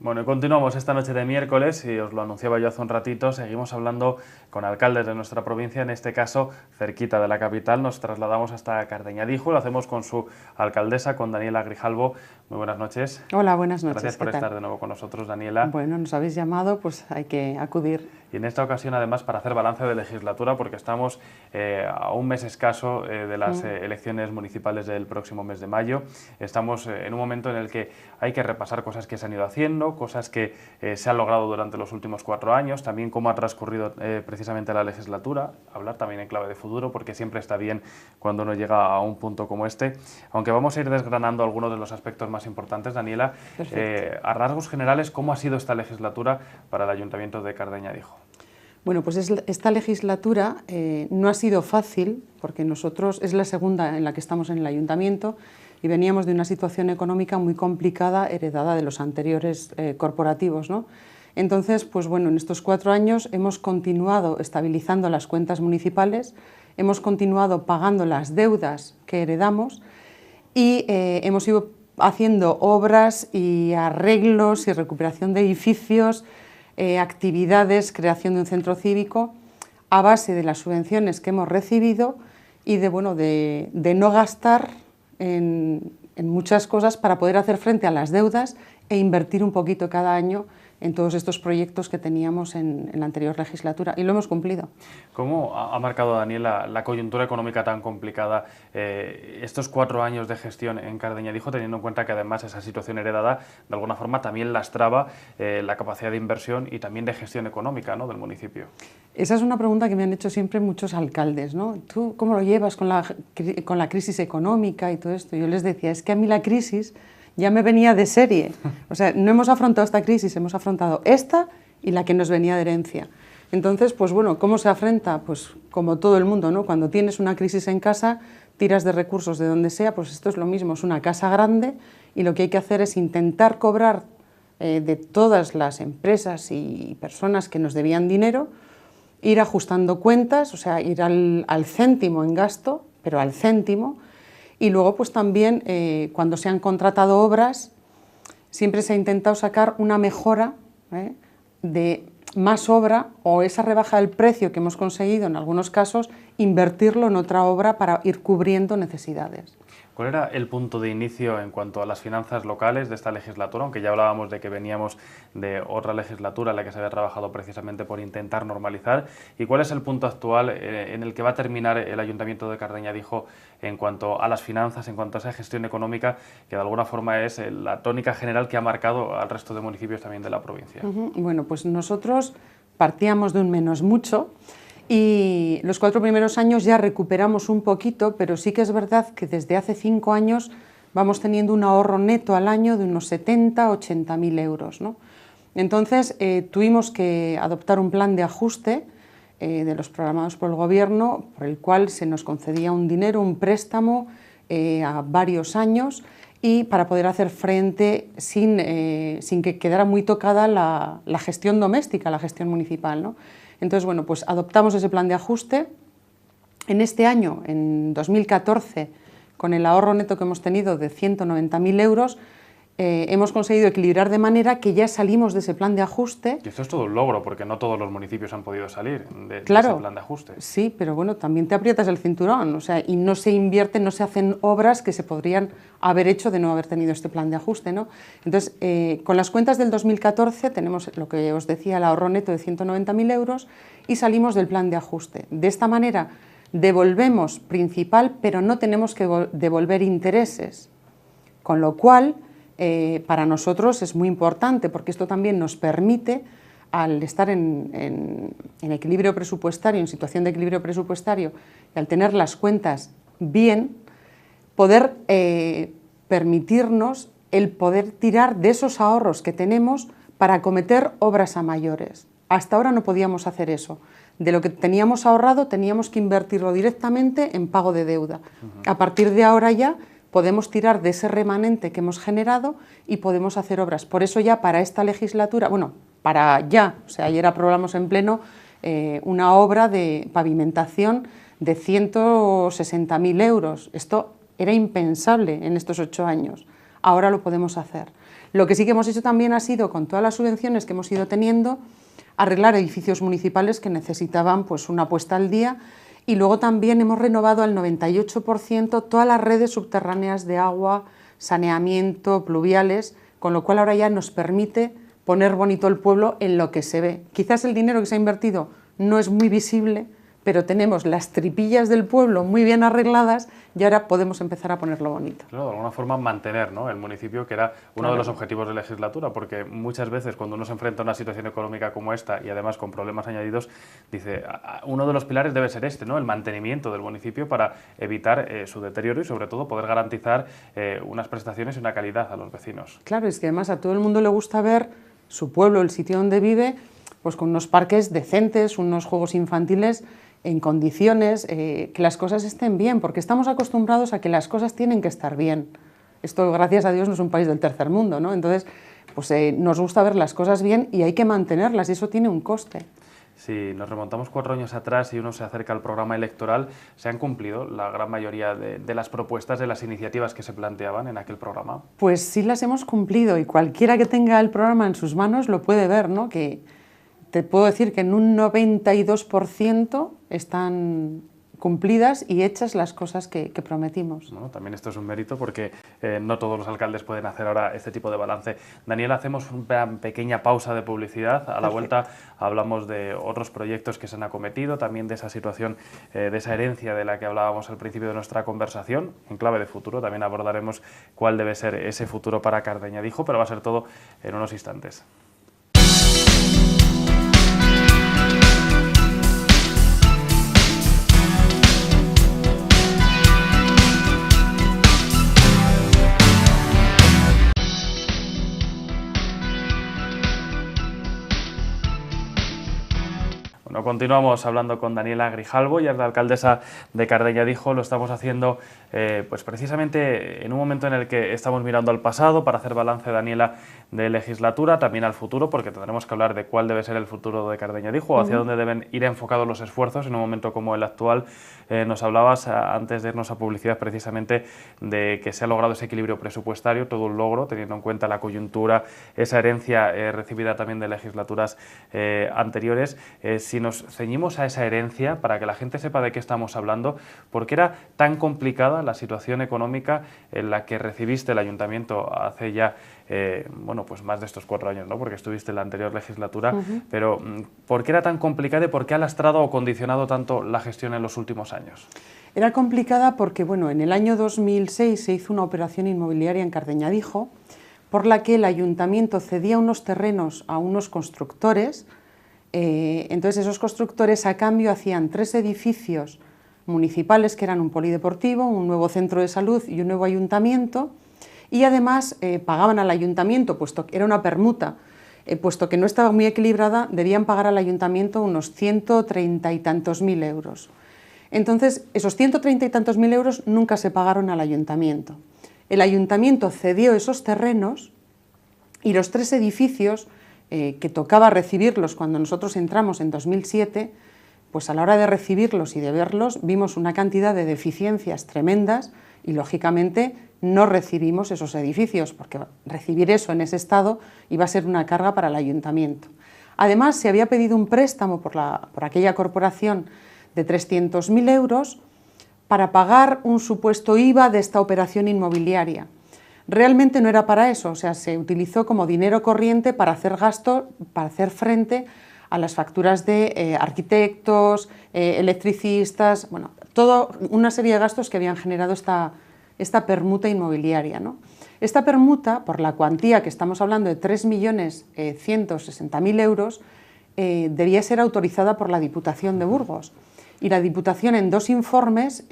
Bueno, y continuamos esta noche de miércoles y os lo anunciaba yo hace un ratito, seguimos hablando con alcaldes de nuestra provincia, en este caso cerquita de la capital, nos trasladamos hasta Cardeña-Dijo, lo hacemos con su alcaldesa, con Daniela Grijalbo. Muy buenas noches. Hola, buenas noches. Gracias por estar de nuevo con nosotros, Daniela. Bueno, nos habéis llamado, pues hay que acudir. Y en esta ocasión, además, para hacer balance de legislatura, porque estamos a un mes escaso de las elecciones municipales del próximo mes de mayo. Estamos en un momento en el que hay que repasar cosas que se han ido haciendo, cosas que se han logrado durante los últimos 4 años, también cómo ha transcurrido precisamente la legislatura, hablar también en clave de futuro, porque siempre está bien cuando uno llega a un punto como este. Aunque vamos a ir desgranando algunos de los aspectos más importantes, Daniela, a rasgos generales, ¿cómo ha sido esta legislatura para el Ayuntamiento de Cardeña-Dijo? Bueno, pues esta legislatura no ha sido fácil, porque nosotros es la segunda en la que estamos en el Ayuntamiento y veníamos de una situación económica muy complicada heredada de los anteriores corporativos, ¿no? Entonces, pues bueno, en estos 4 años hemos continuado estabilizando las cuentas municipales, hemos continuado pagando las deudas que heredamos y hemos ido haciendo obras y arreglos y recuperación de edificios, actividades, creación de un centro cívico, a base de las subvenciones que hemos recibido y de no gastar en muchas cosas para poder hacer frente a las deudas e invertir un poquito cada año en todos estos proyectos que teníamos en la anterior legislatura, y lo hemos cumplido. ¿Cómo ha marcado, Daniela, la coyuntura económica tan complicada estos 4 años de gestión en Cardeña-Dijo, teniendo en cuenta que además esa situación heredada de alguna forma también lastraba la capacidad de inversión y también de gestión económica, ¿no?, del municipio? Esa es una pregunta que me han hecho siempre muchos alcaldes, ¿no? ¿Tú cómo lo llevas con la crisis económica y todo esto? Yo les decía, es que a mí la crisis ya me venía de serie. O sea, no hemos afrontado esta crisis, hemos afrontado esta y la que nos venía de herencia. Entonces, pues bueno, ¿cómo se afronta? Pues como todo el mundo, ¿no? Cuando tienes una crisis en casa, tiras de recursos de donde sea, pues esto es lo mismo, es una casa grande y lo que hay que hacer es intentar cobrar de todas las empresas y personas que nos debían dinero, ir ajustando cuentas, o sea, ir al céntimo en gasto, pero al céntimo. Y luego, pues también, cuando se han contratado obras, siempre se ha intentado sacar una mejora de más obra, o esa rebaja del precio que hemos conseguido en algunos casos, invertirlo en otra obra para ir cubriendo necesidades. ¿Cuál era el punto de inicio en cuanto a las finanzas locales de esta legislatura? Aunque ya hablábamos de que veníamos de otra legislatura en la que se había trabajado precisamente por intentar normalizar. ¿Y cuál es el punto actual en el que va a terminar el Ayuntamiento de Cardeña-Dijo en cuanto a las finanzas, en cuanto a esa gestión económica, que de alguna forma es la tónica general que ha marcado al resto de municipios también de la provincia? Bueno, pues nosotros partíamos de un menos mucho, y los 4 primeros años ya recuperamos un poquito, pero sí que es verdad que desde hace 5 años vamos teniendo un ahorro neto al año de unos 70.000–80.000 euros, ¿no? Entonces tuvimos que adoptar un plan de ajuste de los programados por el Gobierno, por el cual se nos concedía un dinero, un préstamo a varios años, y para poder hacer frente sin que quedara muy tocada la gestión doméstica, la gestión municipal, ¿no? Entonces, bueno, pues adoptamos ese plan de ajuste. En este año, en 2014, con el ahorro neto que hemos tenido de 190.000 euros, hemos conseguido equilibrar de manera que ya salimos de ese plan de ajuste. Y esto es todo un logro, porque no todos los municipios han podido salir de ese plan de ajuste. Sí, pero bueno, también te aprietas el cinturón, o sea, y no se invierte, no se hacen obras que se podrían haber hecho de no haber tenido este plan de ajuste, ¿no? Entonces, con las cuentas del 2014 tenemos lo que os decía, el ahorro neto de 190.000 euros y salimos del plan de ajuste. De esta manera devolvemos principal, pero no tenemos que devolver intereses, con lo cual para nosotros es muy importante, porque esto también nos permite, al estar en equilibrio presupuestario, en situación de equilibrio presupuestario, y al tener las cuentas bien, poder permitirnos el poder tirar de esos ahorros que tenemos para acometer obras a mayores. Hasta ahora no podíamos hacer eso. De lo que teníamos ahorrado teníamos que invertirlo directamente en pago de deuda. A partir de ahora ya podemos tirar de ese remanente que hemos generado y podemos hacer obras. Por eso ya para esta legislatura, bueno, para ya, o sea, ayer aprobamos en pleno una obra de pavimentación de 160.000 euros. Esto era impensable en estos 8 años. ahora lo podemos hacer. Lo que sí que hemos hecho también ha sido, con todas las subvenciones que hemos ido teniendo, arreglar edificios municipales que necesitaban pues una puesta al día, y luego también hemos renovado al 98% todas las redes subterráneas de agua, saneamiento, pluviales, con lo cual ahora ya nos permite poner bonito el pueblo en lo que se ve. Quizás el dinero que se ha invertido no es muy visible, pero tenemos las tripillas del pueblo muy bien arregladas y ahora podemos empezar a ponerlo bonito. Claro, de alguna forma mantener, ¿no?, el municipio, que era uno de los objetivos de legislatura, porque muchas veces cuando uno se enfrenta a una situación económica como esta y además con problemas añadidos, dice, uno de los pilares debe ser este, ¿no?, el mantenimiento del municipio para evitar su deterioro y sobre todo poder garantizar unas prestaciones y una calidad a los vecinos. Claro, es que además a todo el mundo le gusta ver su pueblo, el sitio donde vive, pues con unos parques decentes, unos juegos infantiles en condiciones, que las cosas estén bien, porque estamos acostumbrados a que las cosas tienen que estar bien. Esto, gracias a Dios, no es un país del tercer mundo, ¿no? Entonces, pues nos gusta ver las cosas bien y hay que mantenerlas, y eso tiene un coste. Si nos remontamos 4 años atrás y uno se acerca al programa electoral, ¿se han cumplido la gran mayoría de las propuestas, de las iniciativas que se planteaban en aquel programa? Pues sí las hemos cumplido, y cualquiera que tenga el programa en sus manos lo puede ver, ¿no? Que te puedo decir que en un 92% están cumplidas y hechas las cosas que prometimos. Bueno, también esto es un mérito porque no todos los alcaldes pueden hacer ahora este tipo de balance. Daniela, hacemos una pequeña pausa de publicidad. A la vuelta hablamos de otros proyectos que se han acometido, también de esa situación, de esa herencia de la que hablábamos al principio de nuestra conversación. En clave de futuro también abordaremos cuál debe ser ese futuro para Cardeña-Dijo, pero va a ser todo en unos instantes. Bueno, continuamos hablando con Daniela Grijalvo, ya es la alcaldesa de Cardeña-Dijo. Lo estamos haciendo pues precisamente en un momento en el que estamos mirando al pasado para hacer balance, Daniela, de legislatura, también al futuro, porque tendremos que hablar de cuál debe ser el futuro de Cardeña-Dijo, hacia dónde deben ir enfocados los esfuerzos en un momento como el actual. Nos hablabas antes de irnos a publicidad precisamente de que se ha logrado ese equilibrio presupuestario, todo un logro, teniendo en cuenta la coyuntura, esa herencia recibida también de legislaturas anteriores. Si nos ceñimos a esa herencia, para que la gente sepa de qué estamos hablando, ¿por qué era tan complicada la situación económica en la que recibiste el ayuntamiento hace ya bueno, pues más de estos 4 años, ¿no?, porque estuviste en la anterior legislatura, pero ¿por qué era tan complicada y por qué ha lastrado o condicionado tanto la gestión en los últimos años? Era complicada porque, bueno, en el año 2006 se hizo una operación inmobiliaria en Cardeña-Dijo, por la que el ayuntamiento cedía unos terrenos a unos constructores. Entonces esos constructores a cambio hacían 3 edificios municipales, que eran un polideportivo, un nuevo centro de salud y un nuevo ayuntamiento, y además pagaban al ayuntamiento, puesto que era una permuta, puesto que no estaba muy equilibrada, debían pagar al ayuntamiento unos 130 y tantos mil euros. Entonces esos 130 y tantos mil euros nunca se pagaron al ayuntamiento. El ayuntamiento cedió esos terrenos y los 3 edificios que tocaba recibirlos cuando nosotros entramos en 2007, pues a la hora de recibirlos y de verlos vimos una cantidad de deficiencias tremendas y lógicamente no recibimos esos edificios, porque recibir eso en ese estado iba a ser una carga para el ayuntamiento. Además, se había pedido un préstamo por aquella corporación de 300.000 euros para pagar un supuesto IVA de esta operación inmobiliaria. Realmente no era para eso, o sea, se utilizó como dinero corriente para hacer gasto, para hacer frente a las facturas de arquitectos, electricistas, bueno, toda una serie de gastos que habían generado esta permuta inmobiliaria, ¿no? Esta permuta, por la cuantía que estamos hablando de 3.160.000 euros, debía ser autorizada por la Diputación de Burgos. Y la Diputación, en 2 informes,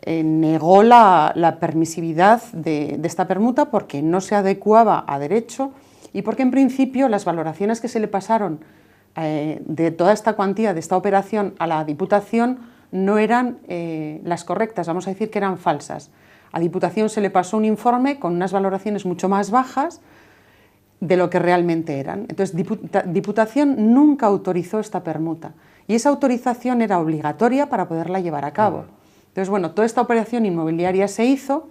negó la permisividad de esta permuta porque no se adecuaba a derecho y porque en principio las valoraciones que se le pasaron de toda esta cuantía de esta operación a la Diputación no eran las correctas, vamos a decir que eran falsas. A Diputación se le pasó un informe con unas valoraciones mucho más bajas de lo que realmente eran. Entonces, Diputación nunca autorizó esta permuta y esa autorización era obligatoria para poderla llevar a cabo. Entonces, bueno, toda esta operación inmobiliaria se hizo.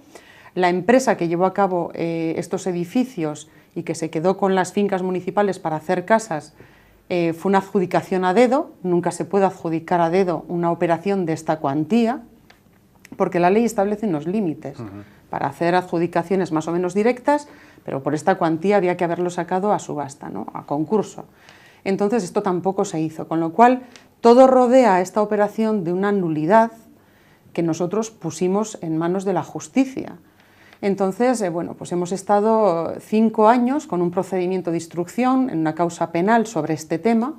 La empresa que llevó a cabo estos edificios y que se quedó con las fincas municipales para hacer casas fue una adjudicación a dedo. Nunca se puede adjudicar a dedo una operación de esta cuantía, porque la ley establece unos límites para hacer adjudicaciones más o menos directas, pero por esta cuantía había que haberlo sacado a subasta, ¿no? A concurso. Entonces esto tampoco se hizo, con lo cual todo rodea a esta operación de una nulidad que nosotros pusimos en manos de la justicia. Entonces, bueno, pues hemos estado 5 años con un procedimiento de instrucción en una causa penal sobre este tema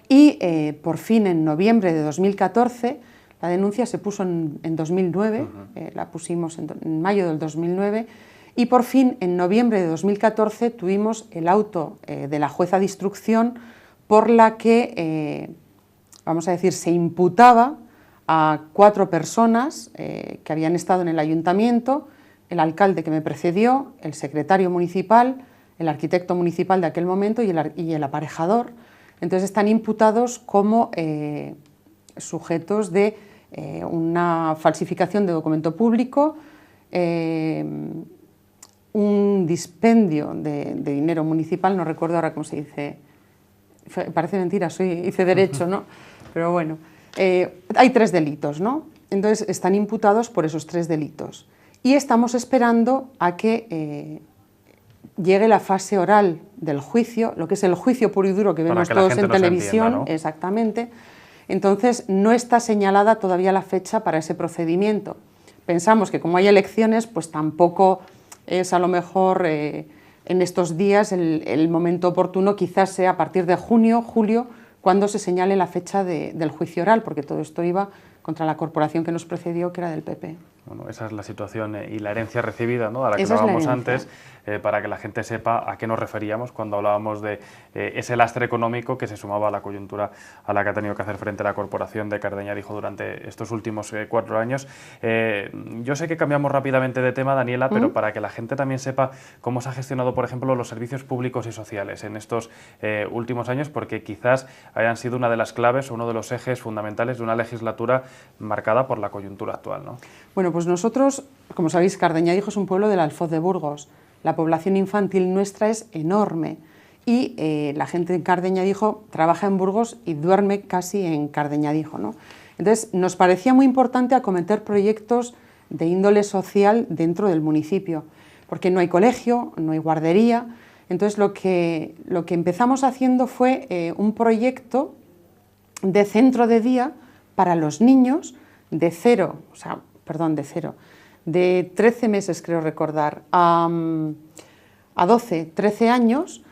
y por fin en noviembre de 2014, la denuncia se puso en 2009, la pusimos en mayo del 2009, y por fin en noviembre de 2014 tuvimos el auto de la jueza de instrucción por la que, vamos a decir, se imputaba a 4 personas que habían estado en el ayuntamiento, el alcalde que me precedió, el secretario municipal, el arquitecto municipal de aquel momento y el aparejador. Entonces están imputados como sujetos de una falsificación de documento público, un dispendio de dinero municipal, no recuerdo ahora cómo se dice, parece mentira, hice derecho, ¿no? Pero bueno, hay 3 delitos, ¿no? Entonces están imputados por esos 3 delitos y estamos esperando a que llegue la fase oral del juicio, lo que es el juicio puro y duro que vemos todos en televisión, entienda, ¿no? Exactamente. Entonces no está señalada todavía la fecha para ese procedimiento. Pensamos que como hay elecciones, pues tampoco es a lo mejor en estos días el momento oportuno, quizás sea a partir de junio, julio, cuando se señale la fecha del juicio oral, porque todo esto iba contra la corporación que nos precedió, que era del PP. Bueno, esa es la situación y la herencia recibida, ¿no?, a la que hablábamos antes, para que la gente sepa a qué nos referíamos cuando hablábamos de ese lastre económico que se sumaba a la coyuntura a la que ha tenido que hacer frente la corporación de Cardeña-Dijo durante estos últimos 4 años. Yo sé que cambiamos rápidamente de tema, Daniela, pero para que la gente también sepa cómo se ha gestionado, por ejemplo, los servicios públicos y sociales en estos últimos años, porque quizás hayan sido una de las claves o uno de los ejes fundamentales de una legislatura marcada por la coyuntura actual, ¿no? Bueno, pues nosotros, como sabéis, Cardeña-Dijo es un pueblo del Alfoz de Burgos. La población infantil nuestra es enorme y la gente en Cardeña-Dijo trabaja en Burgos y duerme casi en Cardeña-Dijo, ¿no? Entonces, nos parecía muy importante acometer proyectos de índole social dentro del municipio, porque no hay colegio, no hay guardería. Entonces, lo que empezamos haciendo fue un proyecto de centro de día para los niños de 13 meses, creo recordar, a 12, 13 años,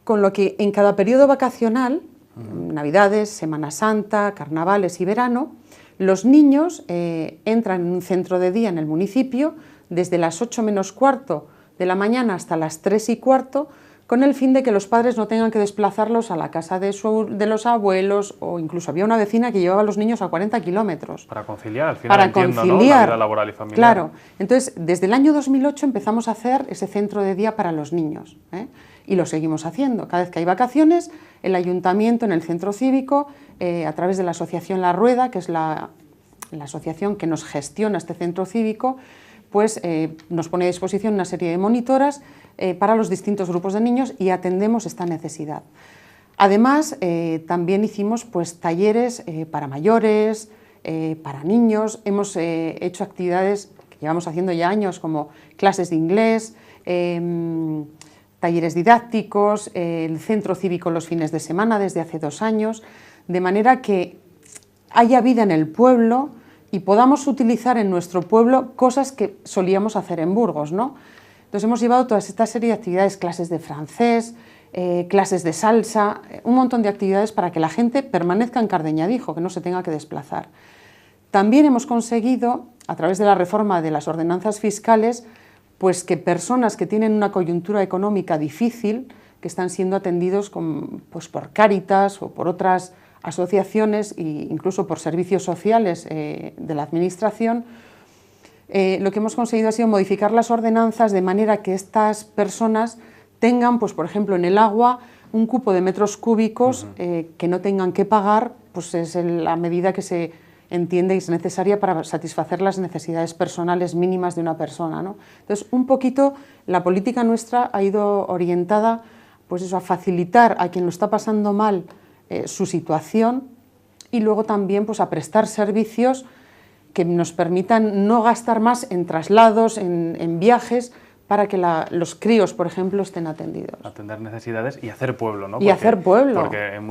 con lo que en cada periodo vacacional, Navidades, Semana Santa, Carnavales y verano, los niños entran en un centro de día en el municipio desde las 8 menos cuarto de la mañana hasta las 3 y cuarto, con el fin de que los padres no tengan que desplazarlos a la casa de los abuelos, o incluso había una vecina que llevaba a los niños a 40 kilómetros. Para conciliar, al final entiendo, ¿no?, la vida laboral y familiar. Claro. Entonces, desde el año 2008 empezamos a hacer ese centro de día para los niños, y lo seguimos haciendo. Cada vez que hay vacaciones, el ayuntamiento en el centro cívico, a través de la asociación La Rueda, que es la asociación que nos gestiona este centro cívico, pues nos pone a disposición una serie de monitoras para los distintos grupos de niños y atendemos esta necesidad. Además, también hicimos pues, talleres para mayores, para niños. Hemos hecho actividades que llevamos haciendo ya años, como clases de inglés, talleres didácticos, el centro cívico los fines de semana desde hace 2 años, de manera que haya vida en el pueblo y podamos utilizar en nuestro pueblo cosas que solíamos hacer en Burgos, ¿no? Entonces hemos llevado toda esta serie de actividades, clases de francés, clases de salsa, un montón de actividades para que la gente permanezca en Cardeña-Dijo, que no se tenga que desplazar. También hemos conseguido, a través de la reforma de las ordenanzas fiscales, pues que personas que tienen una coyuntura económica difícil, que están siendo atendidos pues por Cáritas o por otras asociaciones e incluso por servicios sociales de la administración, lo que hemos conseguido ha sido modificar las ordenanzas de manera que estas personas tengan, pues por ejemplo en el agua, un cupo de metros cúbicos que no tengan que pagar, pues es la medida que se entiende que es necesaria para satisfacer las necesidades personales mínimas de una persona, ¿no? Entonces, un poquito la política nuestra ha ido orientada, pues eso, a facilitar a quien lo está pasando mal su situación, y luego también pues, a prestar servicios que nos permitan no gastar más en traslados, en viajes, para que los críos, por ejemplo, estén atendidos. Atender necesidades y hacer pueblo, ¿no? Y hacer pueblo. Porque en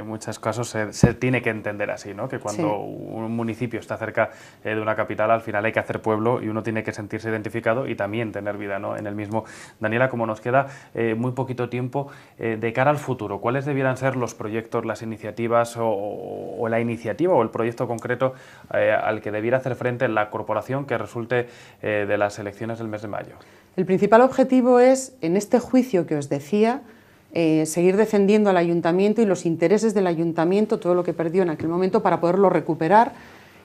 muchos casos se tiene que entender así, ¿no? Que cuando un municipio está cerca de una capital, al final hay que hacer pueblo y uno tiene que sentirse identificado y también tener vida, ¿no? En el mismo. Daniela, como nos queda muy poquito tiempo, de cara al futuro, ¿cuáles debieran ser los proyectos, las iniciativas o la iniciativa o el proyecto concreto al que debiera hacer frente la corporación que resulte de las elecciones del mes de mayo? El principal objetivo es, en este juicio que os decía, seguir defendiendo al ayuntamiento y los intereses del ayuntamiento, todo lo que perdió en aquel momento, para poderlo recuperar.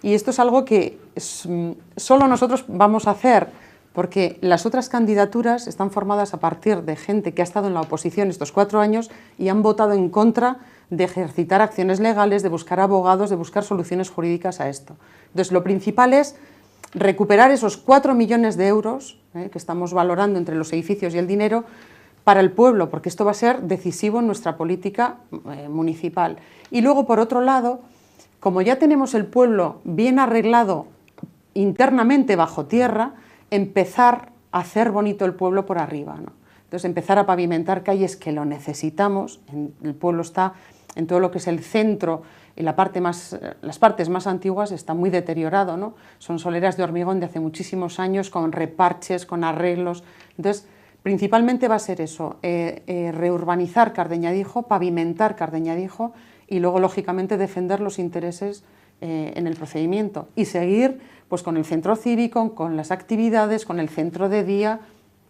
Y esto es algo que solo nosotros vamos a hacer, porque las otras candidaturas están formadas a partir de gente que ha estado en la oposición estos 4 años y han votado en contra de ejercitar acciones legales, de buscar abogados, de buscar soluciones jurídicas a esto. Entonces, lo principal es recuperar esos 4 millones de euros que estamos valorando entre los edificios y el dinero para el pueblo, porque esto va a ser decisivo en nuestra política municipal. Y luego, por otro lado, como ya tenemos el pueblo bien arreglado internamente bajo tierra, empezar a hacer bonito el pueblo por arriba, ¿no? Entonces, empezar a pavimentar calles, que lo necesitamos. El pueblo está en todo lo que es el centro y las partes más antiguas está muy deteriorado, ¿no? Son soleras de hormigón de hace muchísimos años, con reparches, con arreglos. Entonces, principalmente va a ser eso, reurbanizar Cardeñadijo, pavimentar Cardeñadijo y luego, lógicamente, defender los intereses en el procedimiento y seguir pues, con el centro cívico, con las actividades, con el centro de día,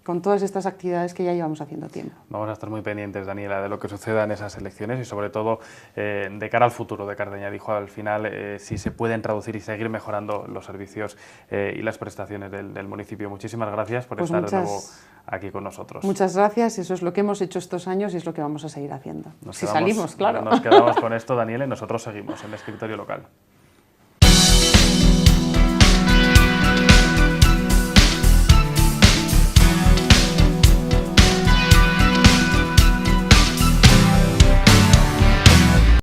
con todas estas actividades que ya llevamos haciendo tiempo. Vamos a estar muy pendientes, Daniela, de lo que suceda en esas elecciones y sobre todo de cara al futuro de Cardeñadijo, al final si se pueden traducir y seguir mejorando los servicios y las prestaciones del municipio. Muchísimas gracias por estar de nuevo aquí con nosotros. Muchas gracias, eso es lo que hemos hecho estos años y es lo que vamos a seguir haciendo. Si salimos, claro. Nos quedamos con esto, Daniela, y nosotros seguimos en el escritorio local.